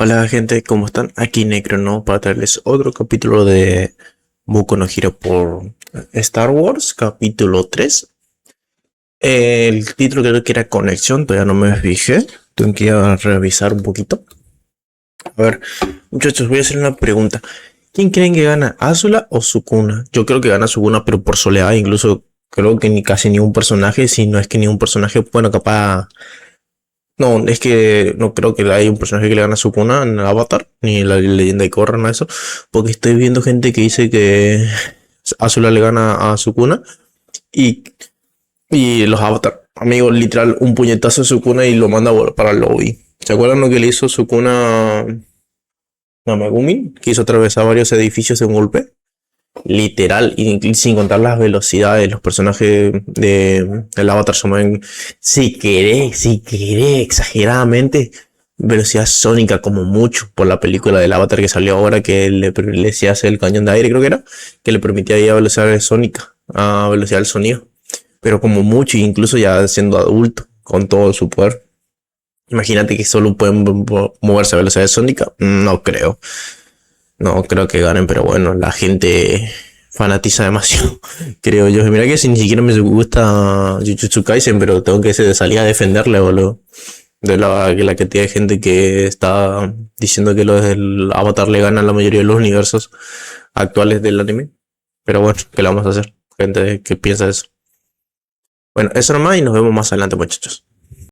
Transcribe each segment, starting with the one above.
Hola gente, ¿cómo están? Aquí Necro, ¿no? Para traerles otro capítulo de Boku no Hero por Star Wars, capítulo 3. El título creo que era Conexión, todavía no me fijé. Tengo que ir a revisar un poquito. A ver, muchachos, voy a hacer una pregunta. ¿Quién creen que gana, Azula o Sukuna? Yo creo que gana Sukuna, pero por soledad, incluso creo que ni casi ningún personaje, si no es que ningún personaje, bueno, capaz. No, es que no creo que haya un personaje que le gane a Sukuna en el Avatar, ni en la leyenda de Korra, nada de eso. Porque estoy viendo gente que dice que Azula le gana a Sukuna y, y los Avatar. Amigo, literal, un puñetazo a Sukuna y lo manda para el lobby. ¿Se acuerdan lo que le hizo Sukuna a Megumi? Que hizo atravesar varios edificios de un golpe. Literal, y sin contar las velocidades, los personajes del Avatar se mueven, si querés, exageradamente, velocidad sónica como mucho, por la película del Avatar que salió ahora, que le decía hacer el cañón de aire, creo que era, que le permitía ir a velocidad sónica, a velocidad del sonido, pero como mucho, incluso ya siendo adulto, con todo su poder. Imagínate que solo pueden moverse a velocidad sónica, no creo. No creo que ganen, pero bueno, la gente fanatiza demasiado, creo yo. Mira que si ni siquiera me gusta Jujutsu Kaisen, pero tengo que salir a defenderle, boludo. De la cantidad de gente que está diciendo que los del Avatar le ganan la mayoría de los universos actuales del anime. Pero bueno, ¿qué le vamos a hacer? Gente que piensa eso. Bueno, eso nomás y nos vemos más adelante, muchachos.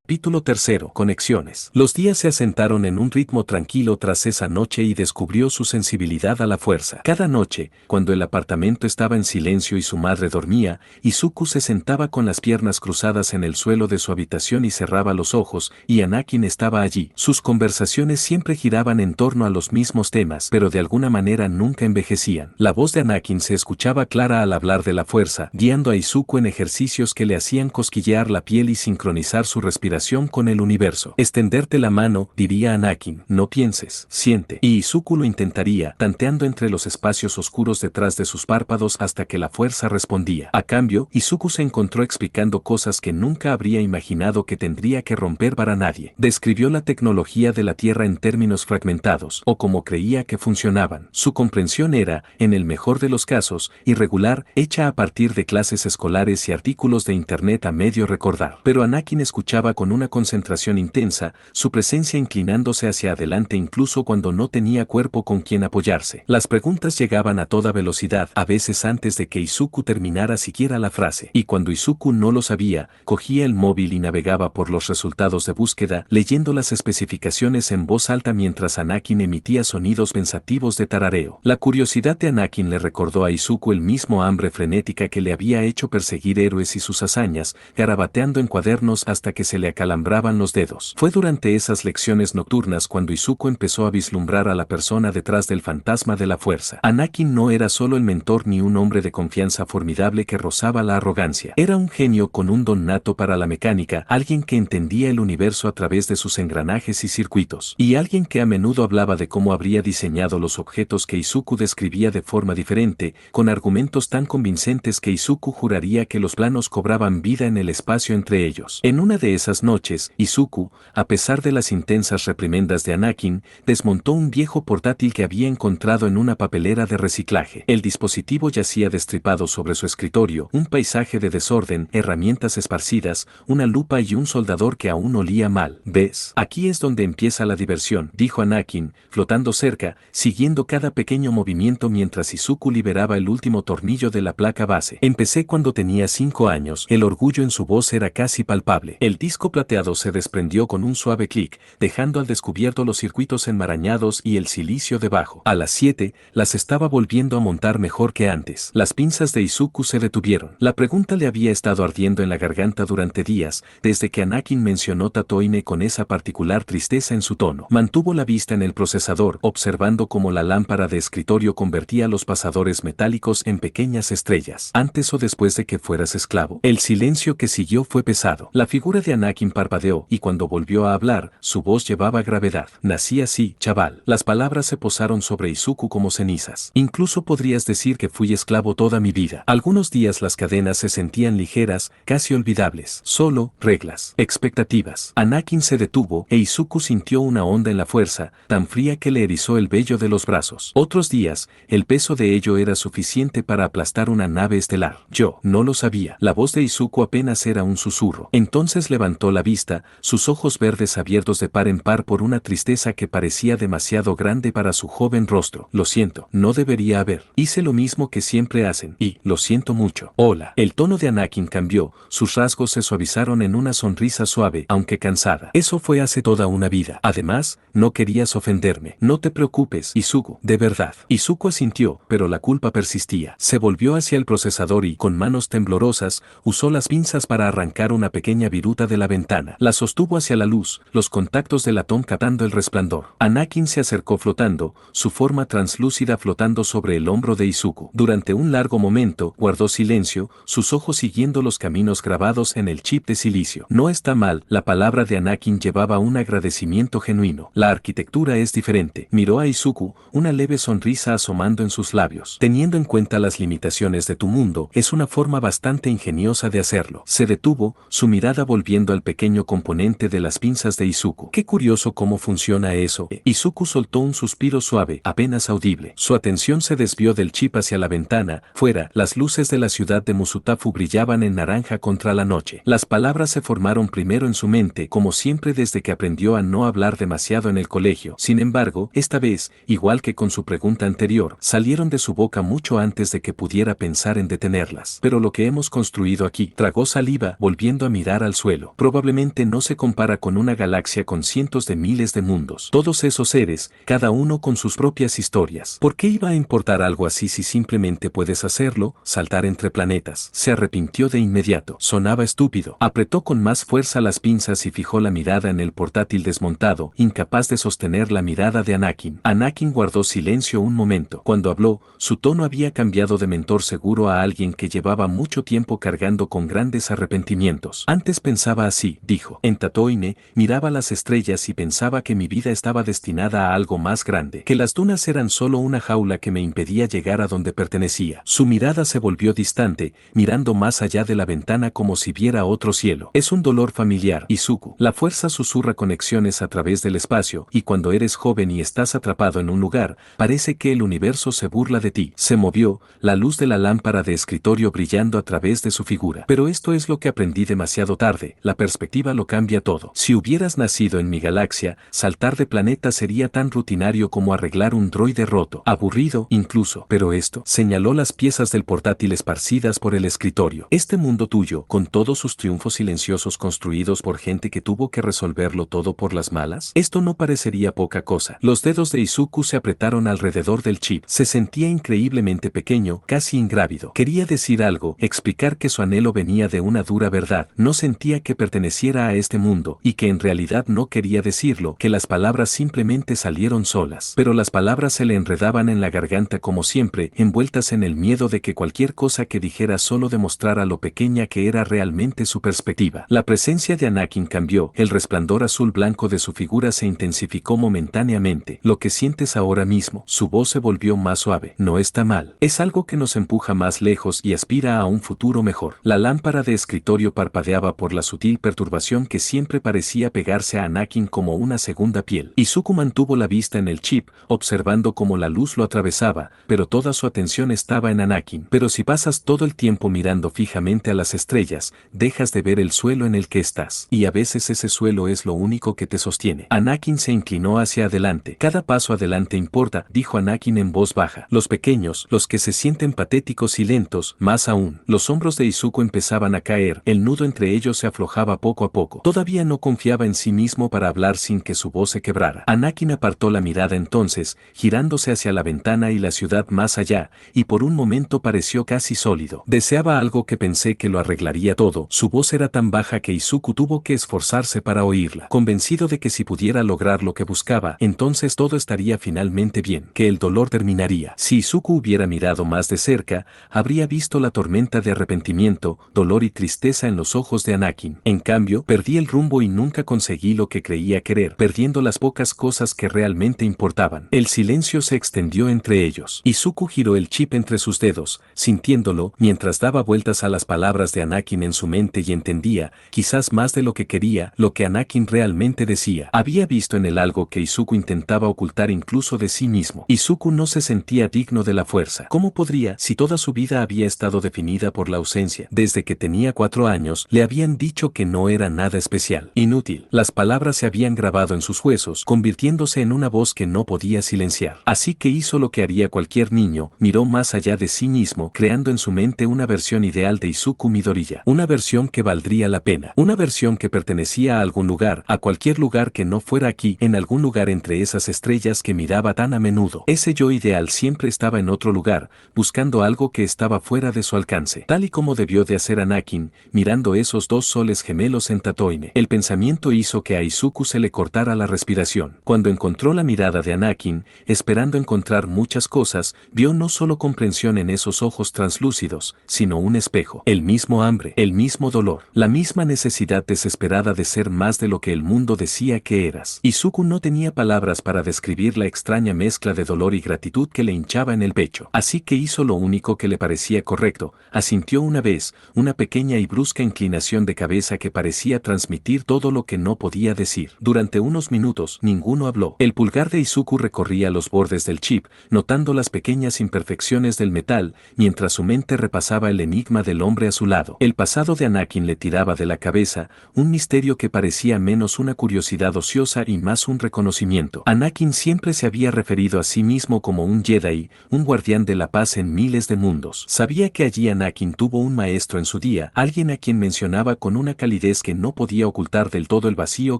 Capítulo 3. Conexiones. Los días se asentaron en un ritmo tranquilo tras esa noche y descubrió su sensibilidad a la fuerza. Cada noche, cuando el apartamento estaba en silencio y su madre dormía, Izuku se sentaba con las piernas cruzadas en el suelo de su habitación y cerraba los ojos, y Anakin estaba allí. Sus conversaciones siempre giraban en torno a los mismos temas, pero de alguna manera nunca envejecían. La voz de Anakin se escuchaba clara al hablar de la fuerza, guiando a Izuku en ejercicios que le hacían cosquillear la piel y sincronizar su respiración con el universo. Extenderte la mano, diría Anakin, no pienses, siente. Y Izuku lo intentaría, tanteando entre los espacios oscuros detrás de sus párpados hasta que la fuerza respondía. A cambio, Izuku se encontró explicando cosas que nunca habría imaginado que tendría que romper para nadie. Describió la tecnología de la Tierra en términos fragmentados, o como creía que funcionaban. Su comprensión era, en el mejor de los casos, irregular, hecha a partir de clases escolares y artículos de internet a medio recordar. Pero Anakin escuchaba con una concentración intensa, su presencia inclinándose hacia adelante incluso cuando no tenía cuerpo con quien apoyarse. Las preguntas llegaban a toda velocidad, a veces antes de que Izuku terminara siquiera la frase. Y cuando Izuku no lo sabía, cogía el móvil y navegaba por los resultados de búsqueda, leyendo las especificaciones en voz alta mientras Anakin emitía sonidos pensativos de tarareo. La curiosidad de Anakin le recordó a Izuku el mismo hambre frenética que le había hecho perseguir héroes y sus hazañas, garabateando en cuadernos hasta que se le acalambraban los dedos. Fue durante esas lecciones nocturnas cuando Izuku empezó a vislumbrar a la persona detrás del fantasma de la fuerza. Anakin no era solo el mentor ni un hombre de confianza formidable que rozaba la arrogancia. Era un genio con un don nato para la mecánica, alguien que entendía el universo a través de sus engranajes y circuitos, y alguien que a menudo hablaba de cómo habría diseñado los objetos que Izuku describía de forma diferente, con argumentos tan convincentes que Izuku juraría que los planos cobraban vida en el espacio entre ellos. En una de esas noches, Izuku, a pesar de las intensas reprimendas de Anakin, desmontó un viejo portátil que había encontrado en una papelera de reciclaje. El dispositivo yacía destripado sobre su escritorio, un paisaje de desorden, herramientas esparcidas, una lupa y un soldador que aún olía mal. ¿Ves? Aquí es donde empieza la diversión, dijo Anakin, flotando cerca, siguiendo cada pequeño movimiento mientras Izuku liberaba el último tornillo de la placa base. Empecé cuando tenía 5 años, el orgullo en su voz era casi palpable. El disco plateado se desprendió con un suave clic, dejando al descubierto los circuitos enmarañados y el silicio debajo. A las 7, las estaba volviendo a montar mejor que antes. Las pinzas de Izuku se detuvieron. La pregunta le había estado ardiendo en la garganta durante días, desde que Anakin mencionó Tatooine con esa particular tristeza en su tono. Mantuvo la vista en el procesador, observando cómo la lámpara de escritorio convertía los pasadores metálicos en pequeñas estrellas. Antes o después de que fueras esclavo. El silencio que siguió fue pesado. La figura de Anakin Anakin parpadeó y cuando volvió a hablar, su voz llevaba gravedad. Nací así, chaval. Las palabras se posaron sobre Izuku como cenizas. Incluso podrías decir que fui esclavo toda mi vida. Algunos días las cadenas se sentían ligeras, casi olvidables. Solo, reglas, expectativas. Anakin se detuvo e Izuku sintió una onda en la fuerza, tan fría que le erizó el vello de los brazos. Otros días, el peso de ello era suficiente para aplastar una nave estelar. Yo no lo sabía. La voz de Izuku apenas era un susurro. Entonces levantó la vista, sus ojos verdes abiertos de par en par por una tristeza que parecía demasiado grande para su joven rostro. Lo siento, no debería haber. Hice lo mismo que siempre hacen, y lo siento mucho. Hola. El tono de Anakin cambió, sus rasgos se suavizaron en una sonrisa suave, aunque cansada. Eso fue hace toda una vida. Además, no querías ofenderme. No te preocupes, Izuku, de verdad. Izuku asintió, pero la culpa persistía. Se volvió hacia el procesador y, con manos temblorosas, usó las pinzas para arrancar una pequeña viruta de la ventana. La sostuvo hacia la luz, los contactos de latón captando el resplandor. Anakin se acercó flotando, su forma translúcida flotando sobre el hombro de Izuku. Durante un largo momento, guardó silencio, sus ojos siguiendo los caminos grabados en el chip de silicio. No está mal, la palabra de Anakin llevaba un agradecimiento genuino. La arquitectura es diferente. Miró a Izuku, una leve sonrisa asomando en sus labios. Teniendo en cuenta las limitaciones de tu mundo, es una forma bastante ingeniosa de hacerlo. Se detuvo, su mirada volviendo al pequeño componente de las pinzas de Izuku. Qué curioso cómo funciona eso. Izuku soltó un suspiro suave, apenas audible. Su atención se desvió del chip hacia la ventana. Fuera, las luces de la ciudad de Musutafu brillaban en naranja contra la noche. Las palabras se formaron primero en su mente, como siempre desde que aprendió a no hablar demasiado en el colegio. Sin embargo, esta vez, igual que con su pregunta anterior, salieron de su boca mucho antes de que pudiera pensar en detenerlas. Pero lo que hemos construido aquí, tragó saliva, volviendo a mirar al suelo. Probablemente no se compara con una galaxia con cientos de miles de mundos. Todos esos seres, cada uno con sus propias historias. ¿Por qué iba a importar algo así si simplemente puedes hacerlo, saltar entre planetas? Se arrepintió de inmediato. Sonaba estúpido. Apretó con más fuerza las pinzas y fijó la mirada en el portátil desmontado, incapaz de sostener la mirada de Anakin. Anakin guardó silencio un momento. Cuando habló, su tono había cambiado de mentor seguro a alguien que llevaba mucho tiempo cargando con grandes arrepentimientos. Antes pensaba así, dijo. En Tatooine, miraba las estrellas y pensaba que mi vida estaba destinada a algo más grande, que las dunas eran solo una jaula que me impedía llegar a donde pertenecía. Su mirada se volvió distante, mirando más allá de la ventana como si viera otro cielo. Es un dolor familiar, Izuku. La fuerza susurra conexiones a través del espacio, y cuando eres joven y estás atrapado en un lugar, parece que el universo se burla de ti. Se movió, la luz de la lámpara de escritorio brillando a través de su figura. Pero esto es lo que aprendí demasiado tarde, la perspectiva lo cambia todo. Si hubieras nacido en mi galaxia, saltar de planeta sería tan rutinario como arreglar un droide roto. Aburrido, incluso. Pero esto, señaló las piezas del portátil esparcidas por el escritorio. Este mundo tuyo, con todos sus triunfos silenciosos construidos por gente que tuvo que resolverlo todo por las malas, esto no parecería poca cosa. Los dedos de Izuku se apretaron alrededor del chip. Se sentía increíblemente pequeño, casi ingrávido. Quería decir algo, explicar que su anhelo venía de una dura verdad. No sentía que perteneciera a este mundo, y que en realidad no quería decirlo, que las palabras simplemente salieron solas. Pero las palabras se le enredaban en la garganta como siempre, envueltas en el miedo de que cualquier cosa que dijera solo demostrara lo pequeña que era realmente su perspectiva. La presencia de Anakin cambió, el resplandor azul blanco de su figura se intensificó momentáneamente. Lo que sientes ahora mismo, su voz se volvió más suave. No está mal. Es algo que nos empuja más lejos y aspira a un futuro mejor. La lámpara de escritorio parpadeaba por la sutil perturbación que siempre parecía pegarse a Anakin como una segunda piel. Izuku mantuvo la vista en el chip, observando cómo la luz lo atravesaba, pero toda su atención estaba en Anakin. Pero si pasas todo el tiempo mirando fijamente a las estrellas, dejas de ver el suelo en el que estás. Y a veces ese suelo es lo único que te sostiene. Anakin se inclinó hacia adelante. Cada paso adelante importa, dijo Anakin en voz baja. Los pequeños, los que se sienten patéticos y lentos, más aún. Los hombros de Izuku empezaban a caer, el nudo entre ellos se aflojaba poco a poco. Todavía no confiaba en sí mismo para hablar sin que su voz se quebrara. Anakin apartó la mirada entonces, girándose hacia la ventana y la ciudad más allá, y por un momento pareció casi sólido. Deseaba algo que pensé que lo arreglaría todo. Su voz era tan baja que Izuku tuvo que esforzarse para oírla. Convencido de que si pudiera lograr lo que buscaba, entonces todo estaría finalmente bien, que el dolor terminaría. Si Izuku hubiera mirado más de cerca, habría visto la tormenta de arrepentimiento, dolor y tristeza en los ojos de Anakin. En cambio, perdí el rumbo y nunca conseguí lo que creía querer, perdiendo las pocas cosas que realmente importaban. El silencio se extendió entre ellos. Izuku giró el chip entre sus dedos, sintiéndolo, mientras daba vueltas a las palabras de Anakin en su mente y entendía, quizás más de lo que quería, lo que Anakin realmente decía. Había visto en él algo que Izuku intentaba ocultar incluso de sí mismo. Izuku no se sentía digno de la fuerza. ¿Cómo podría, si toda su vida había estado definida por la ausencia? Desde que tenía 4 años, le habían dicho que no era nada especial. Inútil. Las palabras se habían grabado en sus huesos, convirtiéndose en una voz que no podía silenciar. Así que hizo lo que haría cualquier niño, miró más allá de sí mismo, creando en su mente una versión ideal de Izuku Midoriya. Una versión que valdría la pena. Una versión que pertenecía a algún lugar, a cualquier lugar que no fuera aquí, en algún lugar entre esas estrellas que miraba tan a menudo. Ese yo ideal siempre estaba en otro lugar, buscando algo que estaba fuera de su alcance. Tal y como debió de hacer Anakin, mirando esos 2 soles gemelos en Tatooine. El pensamiento hizo que a Izuku se le cortara la respiración. Cuando encontró la mirada de Anakin, esperando encontrar muchas cosas, vio no solo comprensión en esos ojos translúcidos, sino un espejo. El mismo hambre, el mismo dolor, la misma necesidad desesperada de ser más de lo que el mundo decía que eras. Izuku no tenía palabras para describir la extraña mezcla de dolor y gratitud que le hinchaba en el pecho. Así que hizo lo único que le parecía correcto, asintió una vez, una pequeña y brusca inclinación de cabeza que parecía transmitir todo lo que no podía decir. Durante unos minutos, ninguno habló. El pulgar de Izuku recorría los bordes del chip, notando las pequeñas imperfecciones del metal, mientras su mente repasaba el enigma del hombre a su lado. El pasado de Anakin le tiraba de la cabeza, un misterio que parecía menos una curiosidad ociosa y más un reconocimiento. Anakin siempre se había referido a sí mismo como un Jedi, un guardián de la paz en miles de mundos. Sabía que allí Anakin tuvo un maestro en su día, alguien a quien mencionaba con una calidez que no podía ocultar del todo el vacío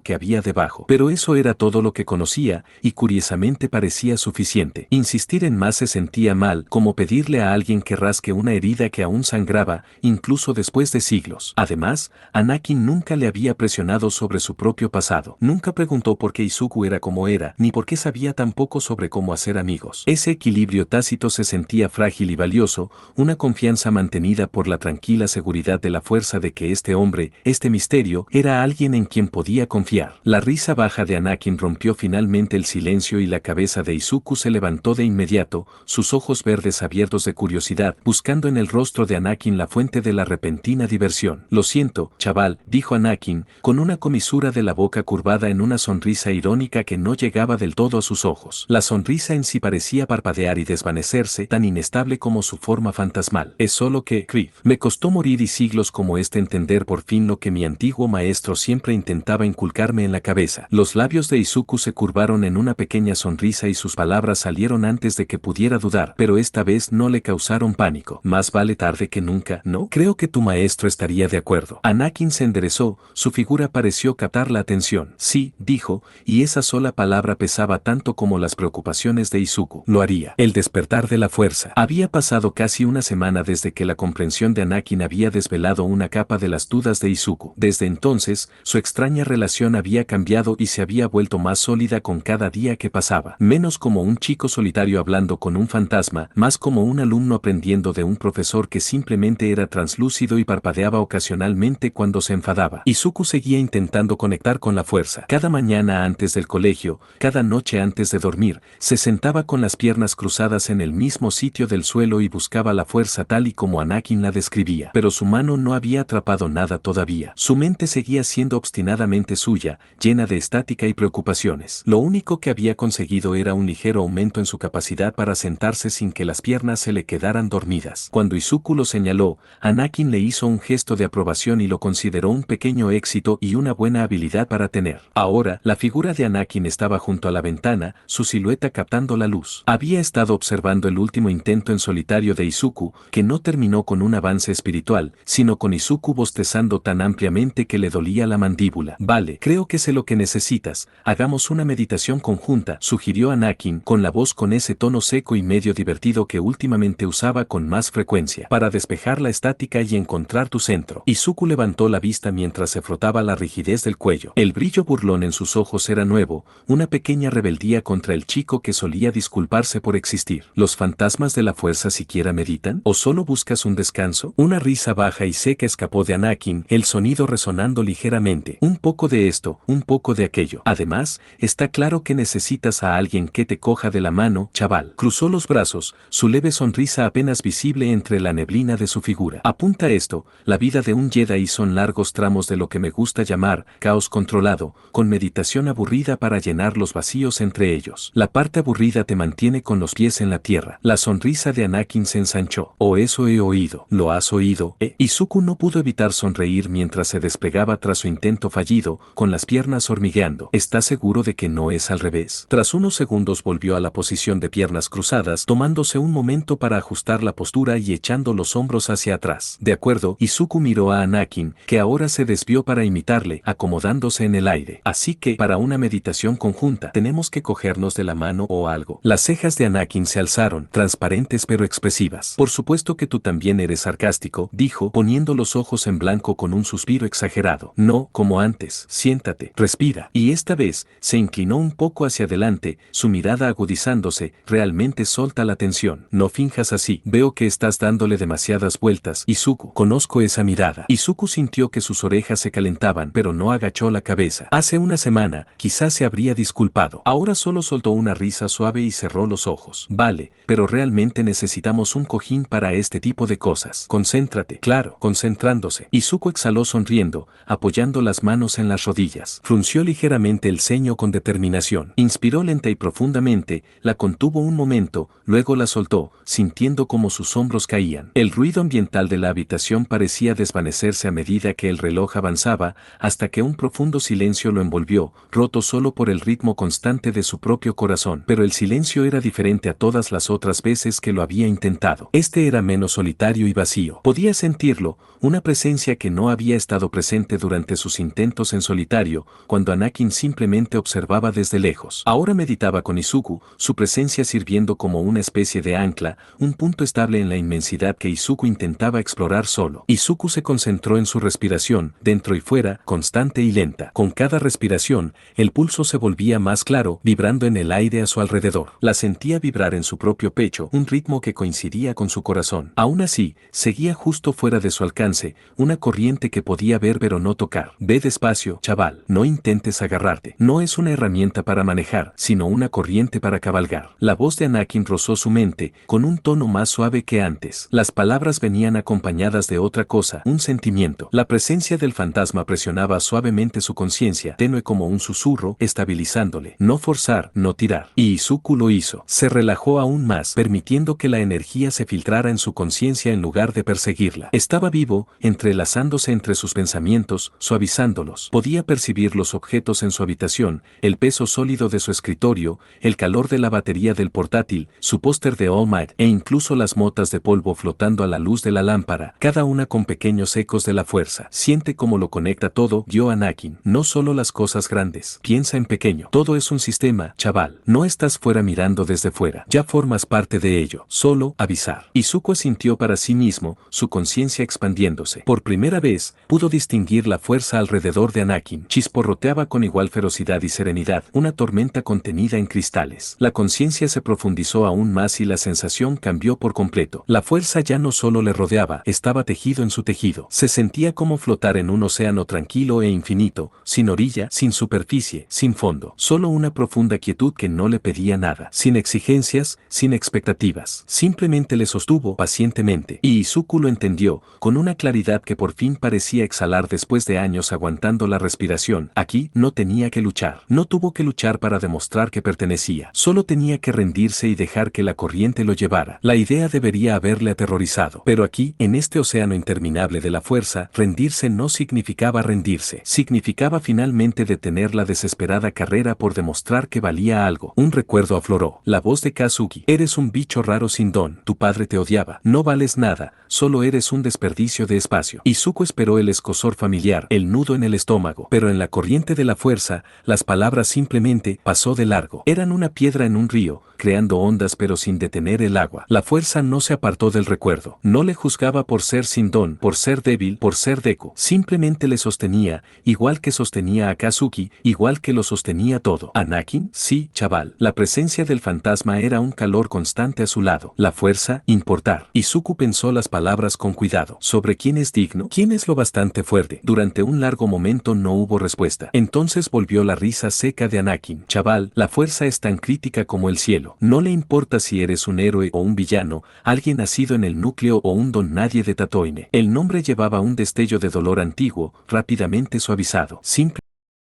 que había debajo. Pero eso era todo lo que conocía, y curiosamente parecía suficiente. Insistir en más se sentía mal, como pedirle a alguien que rasque una herida que aún sangraba, incluso después de siglos. Además, Anakin nunca le había presionado sobre su propio pasado. Nunca preguntó por qué Izuku era como era, ni por qué sabía tan poco sobre cómo hacer amigos. Ese equilibrio tácito se sentía frágil y valioso, una confianza mantenida por la tranquila seguridad de la fuerza de que este hombre, este misterio, era alguien en quien podía confiar. La risa baja de Anakin rompió finalmente el silencio y la cabeza de Izuku se levantó de inmediato, sus ojos verdes abiertos de curiosidad, buscando en el rostro de Anakin la fuente de la repentina diversión. Lo siento, chaval, dijo Anakin, con una comisura de la boca curvada en una sonrisa irónica que no llegaba del todo a sus ojos. La sonrisa en sí parecía parpadear y desvanecerse, tan inestable como su forma fantasmal. Es solo que, Kriv, me costó morir y siglos como este entender por fin lo que mi antiguo maestro siempre intentaba inculcarme en la cabeza. Los labios de Izuku se curvaron en una pequeña sonrisa y sus palabras salieron antes de que pudiera dudar, pero esta vez no le causaron pánico. Más vale tarde que nunca, ¿no? Creo que tu maestro estaría de acuerdo. Anakin se enderezó, su figura pareció captar la atención. Sí, dijo, y esa sola palabra pesaba tanto como las preocupaciones de Izuku. Lo haría. El despertar de la fuerza. Había pasado casi una semana desde que la comprensión de Anakin había desvelado una capa de las dudas de Izuku. Desde entonces, su extraña relación había cambiado y se había vuelto más sólida con cada día que pasaba. Menos como un chico solitario hablando con un fantasma, más como un alumno aprendiendo de un profesor que simplemente era translúcido y parpadeaba ocasionalmente cuando se enfadaba. Izuku seguía intentando conectar con la fuerza. Cada mañana antes del colegio, cada noche antes de dormir, se sentaba con las piernas cruzadas en el mismo sitio del suelo y buscaba la fuerza tal y como Anakin la describía. Pero su mano no había atrapado nada todavía. Su mente seguía siendo obstinadamente suya, llena de estática y preocupaciones. Lo único que había conseguido era un ligero aumento en su capacidad para sentarse sin que las piernas se le quedaran dormidas. Cuando Izuku lo señaló, Anakin le hizo un gesto de aprobación y lo consideró un pequeño éxito y una buena habilidad para tener. Ahora, la figura de Anakin estaba junto a la ventana, su silueta captando la luz. Había estado observando el último intento en solitario de Izuku, que no terminó con un avance espiritual, sino con Izuku bostezando tan ampliamente que le dolía la mandíbula. Vale, creo que sé lo que necesitas, hagamos una meditación conjunta, sugirió Anakin, con la voz con ese tono seco y medio divertido que últimamente usaba con más frecuencia, para despejar la estática y encontrar tu centro. Izuku levantó la vista mientras se frotaba la rigidez del cuello. El brillo burlón en sus ojos era nuevo, una pequeña rebeldía contra el chico que solía disculparse por existir. ¿Los fantasmas de la fuerza siquiera meditan? ¿O solo buscas un descanso? Una risa baja y seca escapó de Anakin, el sonido oído resonando ligeramente. Un poco de esto, un poco de aquello. Además, está claro que necesitas a alguien que te coja de la mano, chaval. Cruzó los brazos, su leve sonrisa apenas visible entre la neblina de su figura. Apunta esto, la vida de un Jedi son largos tramos de lo que me gusta llamar caos controlado, con meditación aburrida para llenar los vacíos entre ellos. La parte aburrida te mantiene con los pies en la tierra. La sonrisa de Anakin se ensanchó. O eso he oído. ¿Lo has oído? Izuku no pudo evitar sonreír mientras se desplegaba tras su intento fallido, con las piernas hormigueando. ¿Estás seguro de que no es al revés? Tras unos segundos volvió a la posición de piernas cruzadas, tomándose un momento para ajustar la postura y echando los hombros hacia atrás. De acuerdo, Izuku miró a Anakin, que ahora se desvió para imitarle, acomodándose en el aire. Así que, para una meditación conjunta, tenemos que cogernos de la mano o algo. Las cejas de Anakin se alzaron, transparentes pero expresivas. Por supuesto que tú también eres sarcástico, dijo, poniendo los ojos en blanco con un suspiro exagerado. No, como antes, siéntate, respira. Y esta vez, se inclinó un poco hacia adelante, su mirada agudizándose, realmente solta la tensión. No finjas así, veo que estás dándole demasiadas vueltas, Izuku. Conozco esa mirada. Izuku sintió que sus orejas se calentaban, pero no agachó la cabeza. Hace una semana, quizás se habría disculpado. Ahora solo soltó una risa suave y cerró los ojos. Vale, pero realmente necesitamos un cojín para este tipo de cosas. Concéntrate. Claro, concentrándose. Izuku exhaló sonriendo, apoyando las manos en las rodillas. Frunció ligeramente el ceño con determinación. Inspiró lenta y profundamente, la contuvo un momento, luego la soltó, sintiendo como sus hombros caían. El ruido ambiental de la habitación parecía desvanecerse a medida que el reloj avanzaba, hasta que un profundo silencio lo envolvió, roto solo por el ritmo constante de su propio corazón. Pero el silencio era diferente a todas las otras veces que lo había intentado. Este era menos solitario y vacío. Podía sentirlo, una presencia que no había estado presente durante sus intentos en solitario, cuando Anakin simplemente observaba desde lejos. Ahora meditaba con Izuku, su presencia sirviendo como una especie de ancla, un punto estable en la inmensidad que Izuku intentaba explorar solo. Izuku se concentró en su respiración, dentro y fuera, constante y lenta. Con cada respiración, el pulso se volvía más claro, vibrando en el aire a su alrededor. La sentía vibrar en su propio pecho, un ritmo que coincidía con su corazón. Aún así, seguía justo fuera de su alcance, una corriente que podía ver pero no tocar. Ve despacio, chaval, no intentes agarrarte. No es una herramienta para manejar, sino una corriente para cabalgar. La voz de Anakin rozó su mente, con un tono más suave que antes. Las palabras venían acompañadas de otra cosa, un sentimiento. La presencia del fantasma presionaba suavemente su conciencia, tenue como un susurro, estabilizándole. No forzar, no tirar. Y Izuku lo hizo. Se relajó aún más, permitiendo que la energía se filtrara en su conciencia en lugar de perseguirla. Estaba vivo, entrelazándose entre sus pensamientos, suavizándolos. Podía percibir los objetos en su habitación, el peso sólido de su escritorio, el calor de la batería del portátil, su póster de All Might e incluso las motas de polvo flotando a la luz de la lámpara, cada una con pequeños ecos de la fuerza. Siente cómo lo conecta todo, dio Anakin. No solo las cosas grandes. Piensa en pequeño. Todo es un sistema, chaval. No estás fuera mirando desde fuera. Ya formas parte de ello. Solo avisar. Izuku sintió para sí mismo, su conciencia expandiéndose. Por primera vez, pudo distinguir la fuerza alrededor de Anakin. Chisporroteaba con igual ferocidad y serenidad, una tormenta contenida en cristales. La conciencia se profundizó aún más y la sensación cambió por completo. La fuerza ya no solo le rodeaba, estaba tejido en su tejido. Se sentía como flotar en un océano tranquilo e infinito, sin orilla, sin superficie, sin fondo. Solo una profunda quietud que no le pedía nada. Sin exigencias, sin expectativas. Simplemente le sostuvo pacientemente. Y Izuku lo entendió, con una claridad que por fin parecía exhalar después de años aguantando la respiración. Aquí no tenía que luchar. No tuvo que luchar para demostrar que pertenecía. Solo tenía que rendirse y dejar que la corriente lo llevara. La idea debería haberle aterrorizado. Pero aquí, en este océano interminable de la fuerza, rendirse no significaba rendirse. Significaba finalmente detener la desesperada carrera por demostrar que valía algo. Un recuerdo afloró. La voz de Kazuki. Eres un bicho raro sin don. Tu padre te odiaba. No vales nada. Solo eres un desperdicio de espacio. Izuku esperó el escozor familiar, el nudo en el estómago. Pero en la corriente de la fuerza, las palabras simplemente pasó de largo. Eran una piedra en un río, creando ondas pero sin detener el agua. La fuerza no se apartó del recuerdo. No le juzgaba por ser sin don, por ser débil, por ser Deku. Simplemente le sostenía, igual que sostenía a Kazuki, igual que lo sostenía todo. ¿Anakin? Sí, chaval. La presencia del fantasma era un calor constante a su lado. La fuerza, importar. Izuku pensó las palabras con cuidado. ¿Sobre quién es digno? ¿Quién es lo bastante bastante fuerte. Durante un largo momento no hubo respuesta. Entonces volvió la risa seca de Anakin. Chaval, la fuerza es tan crítica como el cielo. No le importa si eres un héroe o un villano, alguien nacido en el núcleo o un don nadie de Tatooine. El nombre llevaba un destello de dolor antiguo, rápidamente suavizado.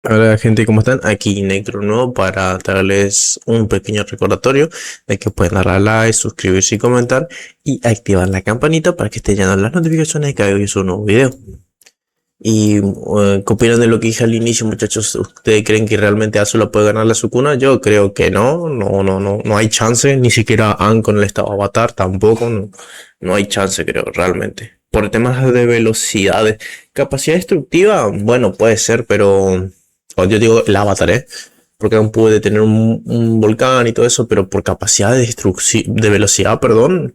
Hola gente, ¿cómo están? Aquí Necro nuevo para darles un pequeño recordatorio de que pueden darle a like, suscribirse y comentar y activar la campanita para que estén llegando las notificaciones de que hoy es un nuevo video. Y ¿qué opinan de lo que dije al inicio, muchachos? ¿Ustedes creen que realmente Azula puede ganar la Sukuna? Yo creo que no hay chance, ni siquiera Aang con el estado Avatar tampoco, no hay chance, creo, realmente. Por temas de velocidades, capacidad destructiva, bueno, puede ser, pero cuando yo digo el Avatar, porque aún puede tener un volcán y todo eso, pero por capacidad de destrucción, de velocidad, perdón,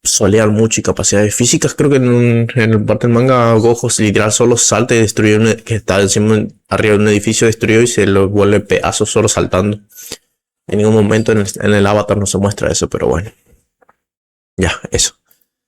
solean mucho y capacidades físicas. Creo que en el parte del manga Gojo literal solo salta y destruye que está encima, arriba de un edificio destruido y se lo vuelve pedazos solo saltando. En ningún momento en el Avatar no se muestra eso, pero bueno. Ya, eso.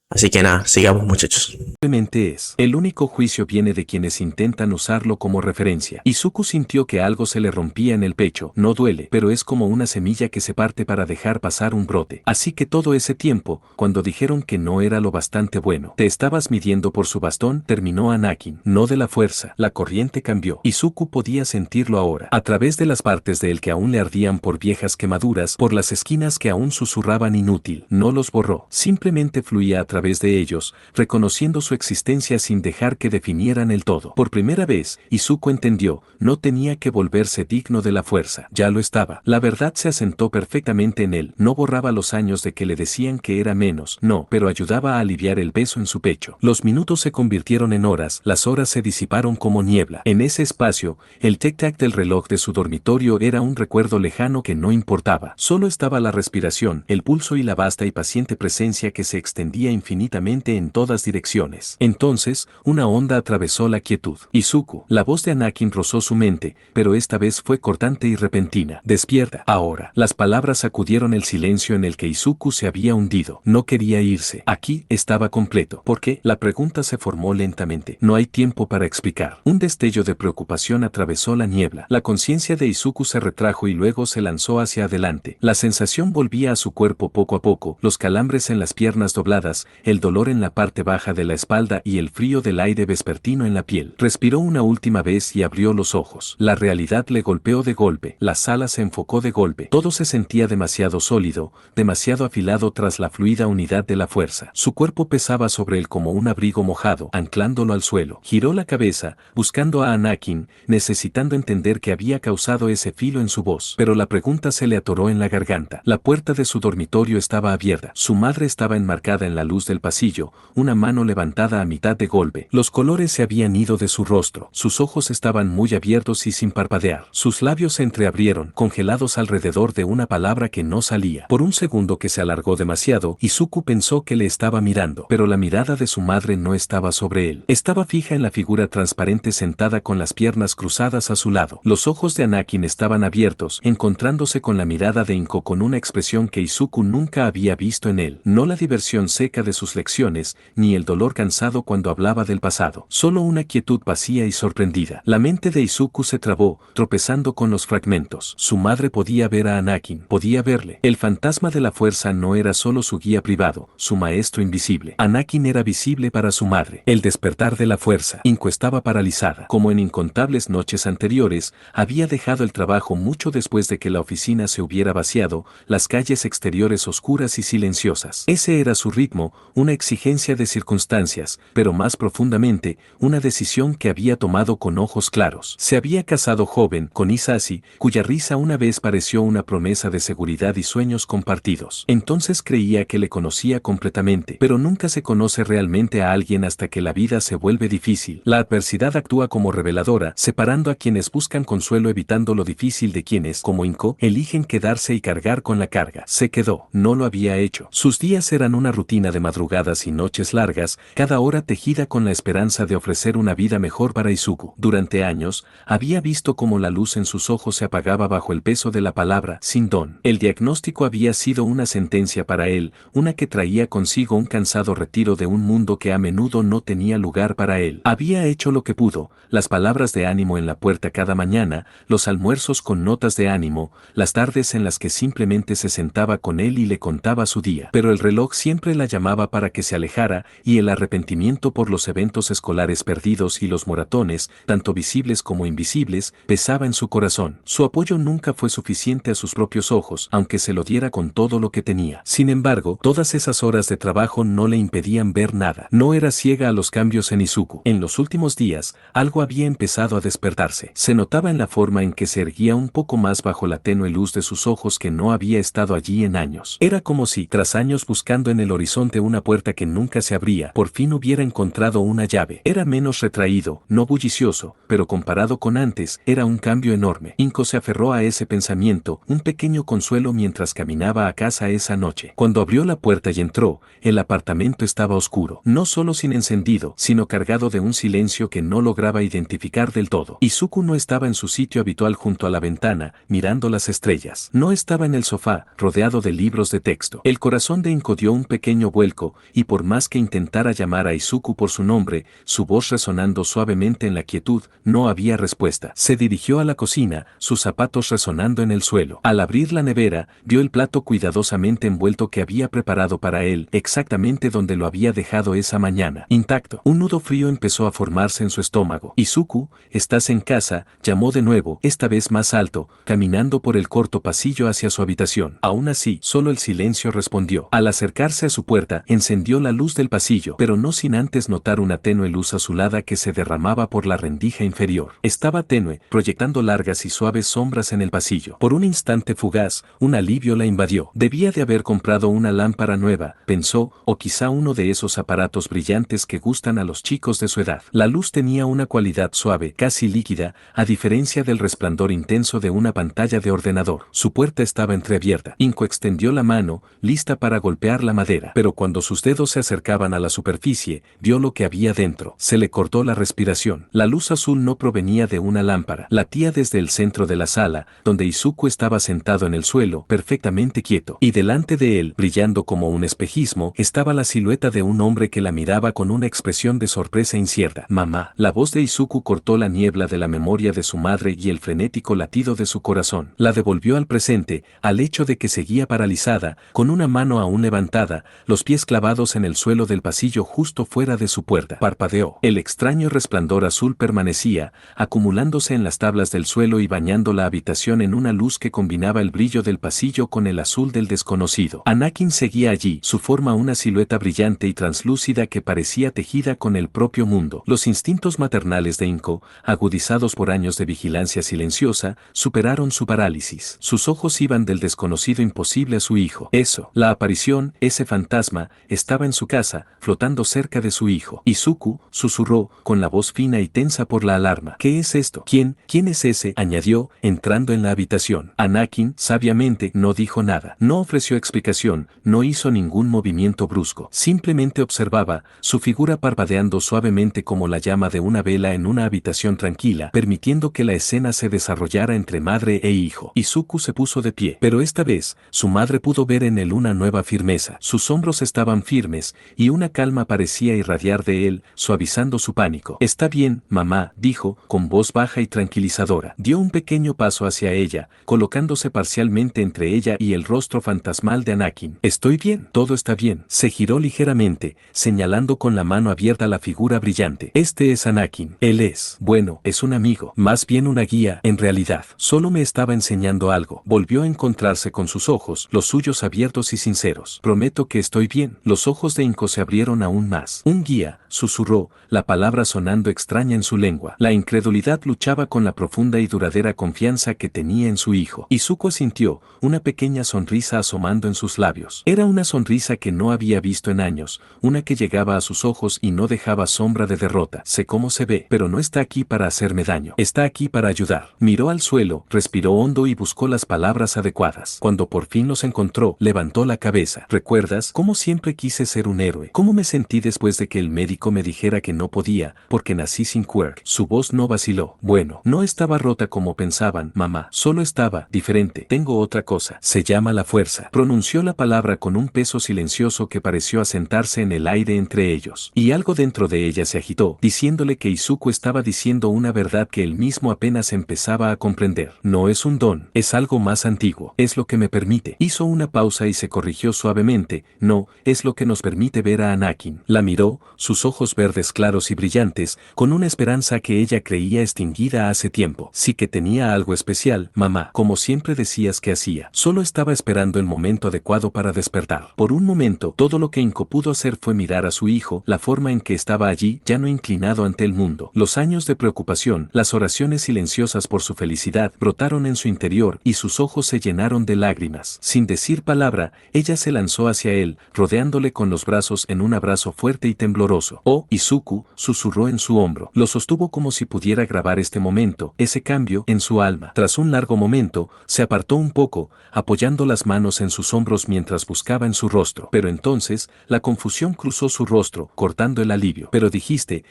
Así que nada, sigamos muchachos. Simplemente es. El único juicio viene de quienes intentan usarlo como referencia. Izuku sintió que algo se le rompía en el pecho. No duele, pero es como una semilla que se parte para dejar pasar un brote. Así que todo ese tiempo, cuando dijeron que no era lo bastante bueno, te estabas midiendo por su bastón, terminó Anakin. No de la fuerza. La corriente cambió. Izuku podía sentirlo ahora. A través de las partes de él que aún le ardían por viejas quemaduras, por las esquinas que aún susurraban inútil. No los borró. Simplemente fluía a través de ellos, reconociendo su existencia sin dejar que definieran el todo. Por primera vez, Izuku entendió, no tenía que volverse digno de la fuerza, ya lo estaba. La verdad se asentó perfectamente en él, no borraba los años de que le decían que era menos, no, pero ayudaba a aliviar el beso en su pecho. Los minutos se convirtieron en horas, las horas se disiparon como niebla. En ese espacio, el tic-tac del reloj de su dormitorio era un recuerdo lejano que no importaba. Solo estaba la respiración, el pulso y la vasta y paciente presencia que se extendía infinitamente en todas direcciones. Entonces, una onda atravesó la quietud. Izuku, la voz de Anakin rozó su mente, pero esta vez fue cortante y repentina. Despierta, ahora. Las palabras sacudieron el silencio en el que Izuku se había hundido. No quería irse. Aquí estaba completo. ¿Por qué? La pregunta se formó lentamente. No hay tiempo para explicar. Un destello de preocupación atravesó la niebla. La conciencia de Izuku se retrajo y luego se lanzó hacia adelante. La sensación volvía a su cuerpo poco a poco, los calambres en las piernas dobladas, el dolor en la parte baja de la espalda y el frío del aire vespertino en la piel. Respiró una última vez y abrió los ojos. La realidad le golpeó de golpe, la sala se enfocó de golpe. Todo se sentía demasiado sólido, demasiado afilado tras la fluida unidad de la fuerza. Su cuerpo pesaba sobre él como un abrigo mojado, anclándolo al suelo. Giró la cabeza, buscando a Anakin, necesitando entender qué había causado ese filo en su voz. Pero la pregunta se le atoró en la garganta. La puerta de su dormitorio estaba abierta. Su madre estaba enmarcada en la luz del pasillo, una mano levantada a mitad de golpe. Los colores se habían ido de su rostro. Sus ojos estaban muy abiertos y sin parpadear. Sus labios se entreabrieron, congelados alrededor de una palabra que no salía. Por un segundo que se alargó demasiado, Izuku pensó que le estaba mirando, pero la mirada de su madre no estaba sobre él. Estaba fija en la figura transparente sentada con las piernas cruzadas a su lado. Los ojos de Anakin estaban abiertos, encontrándose con la mirada de Inko con una expresión que Izuku nunca había visto en él. No la diversión seca de sus lecciones, ni el dolor cansado cuando hablaba del pasado, solo una quietud vacía y sorprendida. La mente de Izuku se trabó, tropezando con los fragmentos. Su madre podía ver a Anakin, podía verle. El fantasma de la fuerza no era solo su guía privado, su maestro invisible. Anakin era visible para su madre. El despertar de la fuerza. Inko estaba paralizada. Como en incontables noches anteriores, había dejado el trabajo mucho después de que la oficina se hubiera vaciado, las calles exteriores oscuras y silenciosas. Ese era su ritmo, una exigencia de circunstancias, pero más profundamente, una decisión que había tomado con ojos claros. Se había casado joven con Hisashi, cuya risa una vez pareció una promesa de seguridad y sueños compartidos. Entonces creía que le conocía completamente, pero nunca se conoce realmente a alguien hasta que la vida se vuelve difícil. La adversidad actúa como reveladora, separando a quienes buscan consuelo evitando lo difícil de quienes, como Inko, eligen quedarse y cargar con la carga. Se quedó, no lo había hecho. Sus días eran una rutina de madurez madrugadas y noches largas, cada hora tejida con la esperanza de ofrecer una vida mejor para Izuku. Durante años, había visto cómo la luz en sus ojos se apagaba bajo el peso de la palabra sin don. El diagnóstico había sido una sentencia para él, una que traía consigo un cansado retiro de un mundo que a menudo no tenía lugar para él. Había hecho lo que pudo, las palabras de ánimo en la puerta cada mañana, los almuerzos con notas de ánimo, las tardes en las que simplemente se sentaba con él y le contaba su día. Pero el reloj siempre la llamaba para que se alejara, y el arrepentimiento por los eventos escolares perdidos y los moratones, tanto visibles como invisibles, pesaba en su corazón. Su apoyo nunca fue suficiente a sus propios ojos, aunque se lo diera con todo lo que tenía. Sin embargo, todas esas horas de trabajo no le impedían ver nada. No era ciega a los cambios en Izuku. En los últimos días, algo había empezado a despertarse. Se notaba en la forma en que se erguía un poco más bajo la tenue luz de sus ojos que no había estado allí en años. Era como si, tras años buscando en el horizonte una puerta que nunca se abría, por fin hubiera encontrado una llave. Era menos retraído, no bullicioso, pero comparado con antes, era un cambio enorme. Inko se aferró a ese pensamiento, un pequeño consuelo mientras caminaba a casa esa noche. Cuando abrió la puerta y entró, el apartamento estaba oscuro, no solo sin encendido, sino cargado de un silencio que no lograba identificar del todo. Izuku no estaba en su sitio habitual junto a la ventana, mirando las estrellas. No estaba en el sofá, rodeado de libros de texto. El corazón de Inko dio un pequeño vuelco, y por más que intentara llamar a Izuku por su nombre, su voz resonando suavemente en la quietud, no había respuesta. Se dirigió a la cocina, sus zapatos resonando en el suelo. Al abrir la nevera, vio el plato cuidadosamente envuelto que había preparado para él, exactamente donde lo había dejado esa mañana, intacto. Un nudo frío empezó a formarse en su estómago. Izuku, ¿estás en casa?, llamó de nuevo, esta vez más alto, caminando por el corto pasillo hacia su habitación. Aún así, solo el silencio respondió. Al acercarse a su puerta, encendió la luz del pasillo, pero no sin antes notar una tenue luz azulada que se derramaba por la rendija inferior. Estaba tenue, proyectando largas y suaves sombras en el pasillo. Por un instante fugaz, un alivio la invadió. Debía de haber comprado una lámpara nueva, pensó, o quizá uno de esos aparatos brillantes que gustan a los chicos de su edad. La luz tenía una cualidad suave, casi líquida, a diferencia del resplandor intenso de una pantalla de ordenador. Su puerta estaba entreabierta. Inko extendió la mano, lista para golpear la madera, pero cuando sus dedos se acercaban a la superficie, vio lo que había dentro. Se le cortó la respiración. La luz azul no provenía de una lámpara. Latía desde el centro de la sala, donde Izuku estaba sentado en el suelo, perfectamente quieto, y delante de él, brillando como un espejismo, estaba la silueta de un hombre que la miraba con una expresión de sorpresa incierta. Mamá. La voz de Izuku cortó la niebla de la memoria de su madre y el frenético latido de su corazón. La devolvió al presente, al hecho de que seguía paralizada, con una mano aún levantada, los pies clavados en el suelo del pasillo justo fuera de su puerta. Parpadeó. El extraño resplandor azul permanecía, acumulándose en las tablas del suelo y bañando la habitación en una luz que combinaba el brillo del pasillo con el azul del desconocido. Anakin seguía allí, su forma una silueta brillante y translúcida que parecía tejida con el propio mundo. Los instintos maternales de Inko, agudizados por años de vigilancia silenciosa, superaron su parálisis. Sus ojos iban del desconocido imposible a su hijo. Eso, la aparición, ese fantasma, estaba en su casa, flotando cerca de su hijo. Izuku, susurró, con la voz fina y tensa por la alarma. ¿Qué es esto? ¿Quién es ese?, añadió, entrando en la habitación. Anakin, sabiamente, no dijo nada. No ofreció explicación, no hizo ningún movimiento brusco. Simplemente observaba, su figura parpadeando suavemente como la llama de una vela en una habitación tranquila, permitiendo que la escena se desarrollara entre madre e hijo. Izuku se puso de pie, pero esta vez, su madre pudo ver en él una nueva firmeza. Sus hombros estaban firmes, y una calma parecía irradiar de él, suavizando su pánico. Está bien, mamá, dijo, con voz baja y tranquilizadora. Dio un pequeño paso hacia ella, colocándose parcialmente entre ella y el rostro fantasmal de Anakin. Estoy bien, todo está bien. Se giró ligeramente, señalando con la mano abierta la figura brillante. Este es Anakin. Él es, bueno, es un amigo, más bien una guía, en realidad. Solo me estaba enseñando algo. Volvió a encontrarse con sus ojos, los suyos abiertos y sinceros. Prometo que estoy bien. Los ojos de Inko se abrieron aún más. Un guía, susurró, la palabra sonando extraña en su lengua. La incredulidad luchaba con la profunda y duradera confianza que tenía en su hijo. Izuku sintió una pequeña sonrisa asomando en sus labios. Era una sonrisa que no había visto en años, una que llegaba a sus ojos y no dejaba sombra de derrota. Sé cómo se ve, pero no está aquí para hacerme daño. Está aquí para ayudar. Miró al suelo, respiró hondo y buscó las palabras adecuadas. Cuando por fin los encontró, levantó la cabeza. ¿Recuerdas cómo siempre siempre quise ser un héroe. ¿Cómo me sentí después de que el médico me dijera que no podía, porque nací sin quirk? Su voz no vaciló. Bueno, no estaba rota como pensaban, mamá. Solo estaba diferente. Tengo otra cosa. Se llama la fuerza. Pronunció la palabra con un peso silencioso que pareció asentarse en el aire entre ellos. Y algo dentro de ella se agitó, diciéndole que Izuku estaba diciendo una verdad que él mismo apenas empezaba a comprender. No es un don, es algo más antiguo. Es lo que me permite. Hizo una pausa y se corrigió suavemente. No, es lo que nos permite ver a Anakin. La miró, sus ojos verdes claros y brillantes, con una esperanza que ella creía extinguida hace tiempo. Sí que tenía algo especial, mamá, como siempre decías que hacía. Solo estaba esperando el momento adecuado para despertar. Por un momento, todo lo que Inko pudo hacer fue mirar a su hijo, la forma en que estaba allí, ya no inclinado ante el mundo. Los años de preocupación, las oraciones silenciosas por su felicidad, brotaron en su interior y sus ojos se llenaron de lágrimas. Sin decir palabra, ella se lanzó hacia él, rodeándole con los brazos en un abrazo fuerte y tembloroso. Oh, Izuku, susurró en su hombro. Lo sostuvo como si pudiera grabar este momento, ese cambio en su alma. Tras un largo momento, se apartó un poco, apoyando las manos en sus hombros mientras buscaba en su rostro. Pero entonces, la confusión cruzó su rostro, cortando el alivio. Pero dijiste